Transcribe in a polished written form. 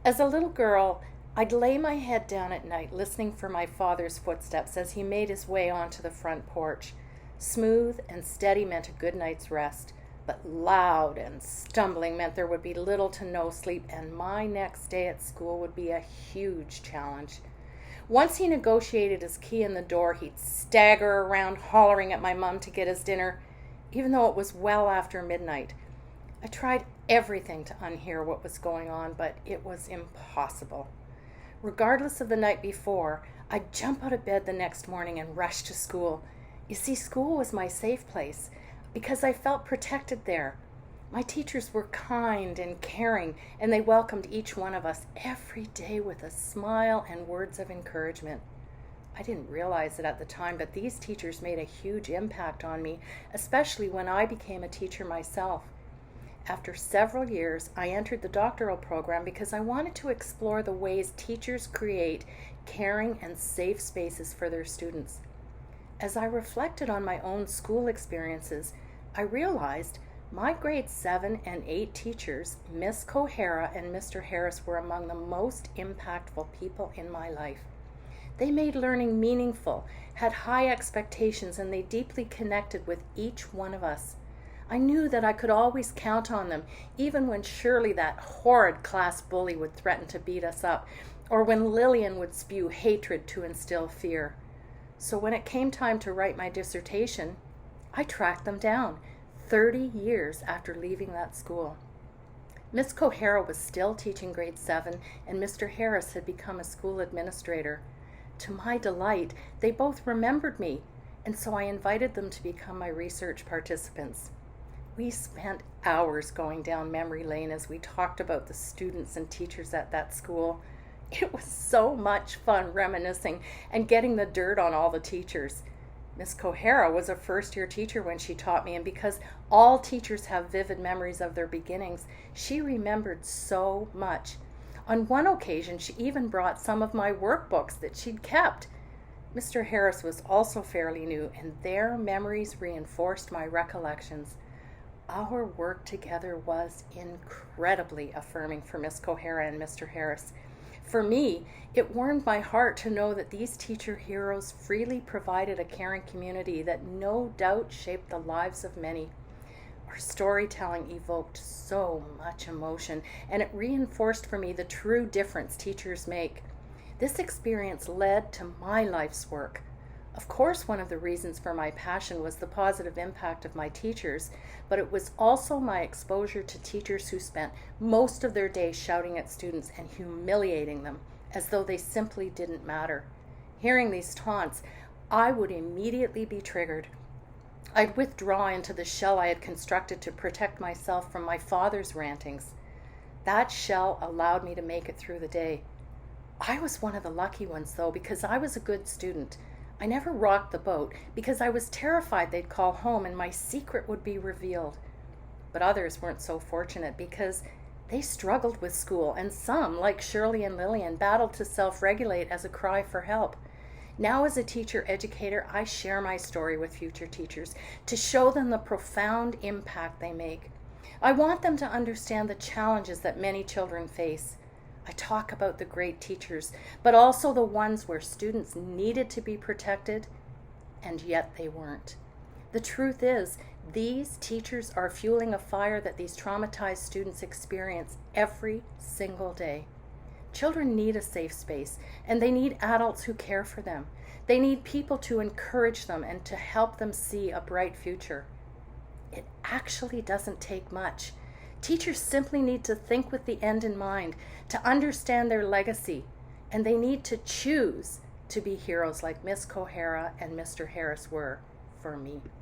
As a little girl, I'd lay my head down at night listening for my father's footsteps as he made his way onto the front porch. Smooth and steady meant a good night's rest, but loud and stumbling meant there would be little to no sleep, and my next day at school would be a huge challenge. Once he negotiated his key in the door, he'd stagger around hollering at my mom to get his dinner, even though it was well after midnight. I tried everything to unhear what was going on, but it was impossible. Regardless of the night before, I'd jump out of bed the next morning and rush to school. You see, school was my safe place because I felt protected there. My teachers were kind and caring, and they welcomed each one of us every day with a smile and words of encouragement. I didn't realize it at the time, but these teachers made a huge impact on me, especially when I became a teacher myself. After several years, I entered the doctoral program because I wanted to explore the ways teachers create caring and safe spaces for their students. As I reflected on my own school experiences, I realized my grade 7 and 8 teachers, Miss Kohara and Mr. Harris, were among the most impactful people in my life. They made learning meaningful, had high expectations, and they deeply connected with each one of us. I knew that I could always count on them, even when Shirley, that horrid class bully, would threaten to beat us up, or when Lillian would spew hatred to instill fear. So when it came time to write my dissertation, I tracked them down 30 years after leaving that school. Miss Kohara was still teaching grade 7, and Mr. Harris had become a school administrator. To my delight, they both remembered me, and so I invited them to become my research participants. We spent hours going down memory lane as we talked about the students and teachers at that school. It was so much fun reminiscing and getting the dirt on all the teachers. Miss Kohara was a first-year teacher when she taught me, and because all teachers have vivid memories of their beginnings, she remembered so much. On one occasion, she even brought some of my workbooks that she'd kept. Mr. Harris was also fairly new, and their memories reinforced my recollections. Our work together was incredibly affirming for Miss Kohara and Mr. Harris. For me, it warmed my heart to know that these teacher heroes freely provided a caring community that no doubt shaped the lives of many. Our storytelling evoked so much emotion, and it reinforced for me the true difference teachers make. This experience led to my life's work. Of course, one of the reasons for my passion was the positive impact of my teachers, but it was also my exposure to teachers who spent most of their day shouting at students and humiliating them as though they simply didn't matter. Hearing these taunts, I would immediately be triggered. I'd withdraw into the shell I had constructed to protect myself from my father's rantings. That shell allowed me to make it through the day. I was one of the lucky ones, though, because I was a good student. I never rocked the boat because I was terrified they'd call home and my secret would be revealed. But others weren't so fortunate because they struggled with school, and some, like Shirley and Lillian, battled to self-regulate as a cry for help. Now, as a teacher-educator, I share my story with future teachers to show them the profound impact they make. I want them to understand the challenges that many children face. I talk about the great teachers, but also the ones where students needed to be protected, and yet they weren't. The truth is, these teachers are fueling a fire that these traumatized students experience every single day. Children need a safe space, and they need adults who care for them. They need people to encourage them and to help them see a bright future. It actually doesn't take much. Teachers simply need to think with the end in mind, to understand their legacy, and they need to choose to be heroes like Miss Kohara and Mr. Harris were for me.